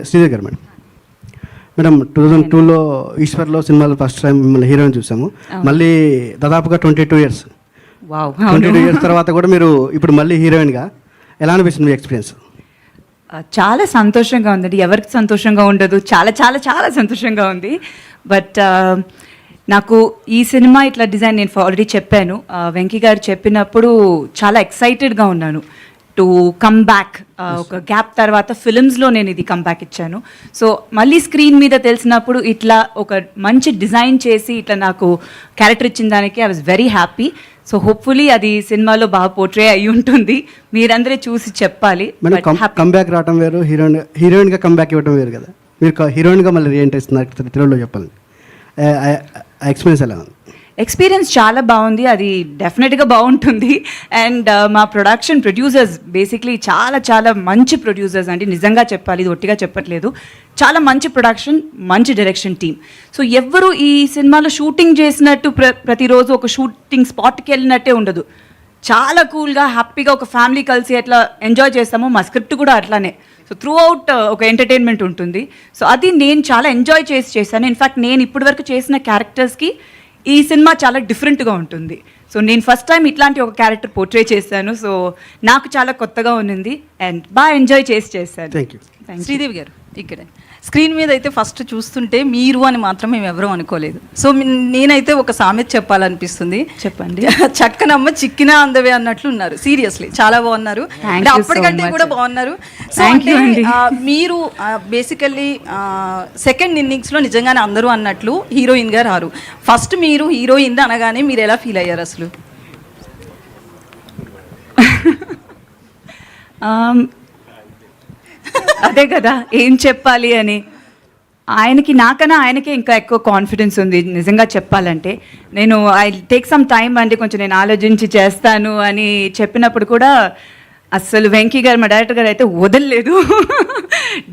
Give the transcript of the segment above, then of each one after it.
శ్రీదేవి గారు మేడం 2002లో ఈశ్వర్లో సినిమాలో first time మిమ్మల్ని హీరోయిన్ చూసాము. మళ్ళీ దాదాపుగా 22 years. 22 years తర్వాత కూడా మీరు ఇప్పుడు మళ్ళీ హీరోయిన్గా ఎలా అనిపిస్తుంది మీ ఎక్స్పీరియన్స్? చాలా సంతోషంగా ఉందండి. ఎవరికి సంతోషంగా ఉండదు? చాలా చాలా చాలా సంతోషంగా ఉంది. బట్ నాకు ఈ సినిమా ఇట్లా డిజైన్ నేను ఆల్రెడీ చెప్పాను. వెంకీ గారు చెప్పినప్పుడు చాలా ఎక్సైటెడ్గా ఉన్నాను టు కమ్ బ్యాక్. ఒక గ్యాప్ తర్వాత ఫిలిమ్స్లో నేను ఇది కమ్బ్యాక్ ఇచ్చాను. సో మళ్ళీ స్క్రీన్ మీద తెలిసినప్పుడు ఇట్లా ఒక మంచి డిజైన్ చేసి ఇట్లా నాకు క్యారెక్టర్ ఇచ్చిన దానికి I was very happy. So hopefully అది సినిమాలో బాగా పోర్ట్రే అయ్యి ఉంటుంది. మీరందరే చూసి చెప్పాలి. కమ్బ్యాక్ రావడం వేరు, హీరోయిన్గా కమ్బ్యాక్ ఇవ్వడం వేరు కదా. మీరు హీరోయిన్గా మళ్ళీ రీఎంట్రీ ఇస్తున్నారు తెలుగులో, చెప్పాలి ఎక్స్పీరియన్స్ ఎలా ఉంది? ఎక్స్పీరియన్స్ చాలా బాగుంది. అది డెఫినెట్గా బాగుంటుంది. అండ్ మా ప్రొడ్యూసర్స్ బేసిక్లీ చాలా చాలా మంచి ప్రొడ్యూసర్స్ అండి. నిజంగా చెప్పాలి, ఇది ఒట్టిగా చెప్పట్లేదు. చాలా మంచి ప్రొడక్షన్, మంచి డైరెక్షన్ టీమ్. సో ఎవ్వరు ఈ సినిమాలో షూటింగ్ చేసినట్టు ప్రతిరోజు ఒక షూటింగ్ స్పాట్కి వెళ్ళినట్టే ఉండదు. చాలా కూల్గా హ్యాపీగా ఒక ఫ్యామిలీ కలిసి ఎట్లా ఎంజాయ్ చేస్తామో మా స్క్రిప్ట్ కూడా అట్లానే. సో త్రూ అవుట్ ఒక ఎంటర్టైన్మెంట్ ఉంటుంది. సో అది నేను చాలా ఎంజాయ్ చేశాను. ఇన్ఫ్యాక్ట్ నేను ఇప్పటివరకు చేసిన క్యారెక్టర్స్కి ఈ సినిమా చాలా డిఫరెంట్గా ఉంటుంది. సో నేను ఫస్ట్ టైం ఇట్లాంటి ఒక క్యారెక్టర్ పోర్ట్రే చేశాను. సో నాకు చాలా కొత్తగా ఉన్నింది అండ్ బాగా ఎంజాయ్ చేశాను. Thank you. శ్రీదేవి గారు, ఇక్కడే స్క్రీన్ మీద అయితే ఫస్ట్ చూస్తుంటే మీరు అని మాత్రం మేము ఎవరూ అనుకోలేదు. సో నేనైతే ఒక సామెత చెప్పాలనిపిస్తుంది. చెప్పండి. చక్కనమ్మ చిక్కినా అందవే అన్నట్లు ఉన్నారు. సీరియస్లీ చాలా బాగున్నారు. అప్పటికంటే కూడా బాగున్నారు. సో మీరు బేసికల్లీ సెకండ్ ఇన్నింగ్స్లో నిజంగానే అందరూ అన్నట్లు హీరోయిన్గా రారు. ఫస్ట్ మీరు హీరోయిన్ అనగానే మీరు ఎలా ఫీల్ అయ్యారు అసలు? అదే కదా ఏం చెప్పాలి అని. నాకన్నా ఆయనకే ఇంకా ఎక్కువ కాన్ఫిడెన్స్ ఉంది నిజంగా చెప్పాలంటే. నేను ఐ టేక్ సమ్ టైమ్ అంటే కొంచెం నేను ఆలోచించి చేస్తాను అని చెప్పినప్పుడు కూడా అస్సలు వెంకీ గారు మా డైరెక్టర్ గారు అయితే వదలలేదు.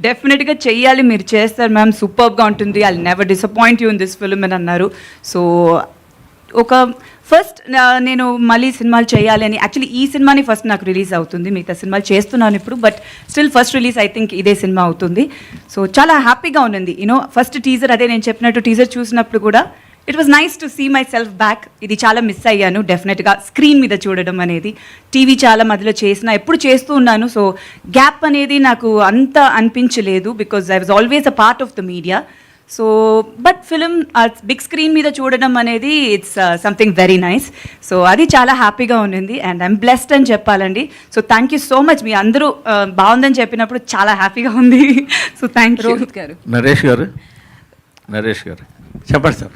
డెఫినెట్గా చెయ్యాలి, మీరు చేస్తారు మ్యామ్, సూపర్గా ఉంటుంది, I never disappoint you in this film అని అన్నారు. సో ఒక ఫస్ట్ నేను మళ్ళీ సినిమాలు చేయాలి అని, యాక్చువల్లీ ఈ సినిమాని ఫస్ట్ నాకు రిలీజ్ అవుతుంది, మిగతా సినిమాలు చేస్తున్నాను ఇప్పుడు, but still first release I think ఇదే సినిమా అవుతుంది. సో చాలా హ్యాపీగా ఉన్నది. ఫస్ట్ టీజర్, అదే నేను చెప్పినట్టు టీజర్ చూసినప్పుడు కూడా it was nice to see myself back. ఇది చాలా మిస్ అయ్యాను డెఫినెట్గా స్క్రీన్ మీద చూడడం అనేది. టీవీ చాలా మధ్యలో ఎప్పుడు చేస్తూ ఉన్నాను. సో గ్యాప్ అనేది నాకు అంత అనిపించలేదు because I was always a part of the media. So but film big screen మీద చూడడం అనేది it's something very nice. So అది చాలా హ్యాపీగా ఉన్నింది అండ్ ఐఎమ్ బ్లెస్డ్ అని చెప్పాలండి. So thank you so much. మీ అందరూ బాగుందని చెప్పినప్పుడు చాలా హ్యాపీగా ఉంది. So thank you. రోహిత్ గారు, నరేష్ గారు చెప్పండి సార్.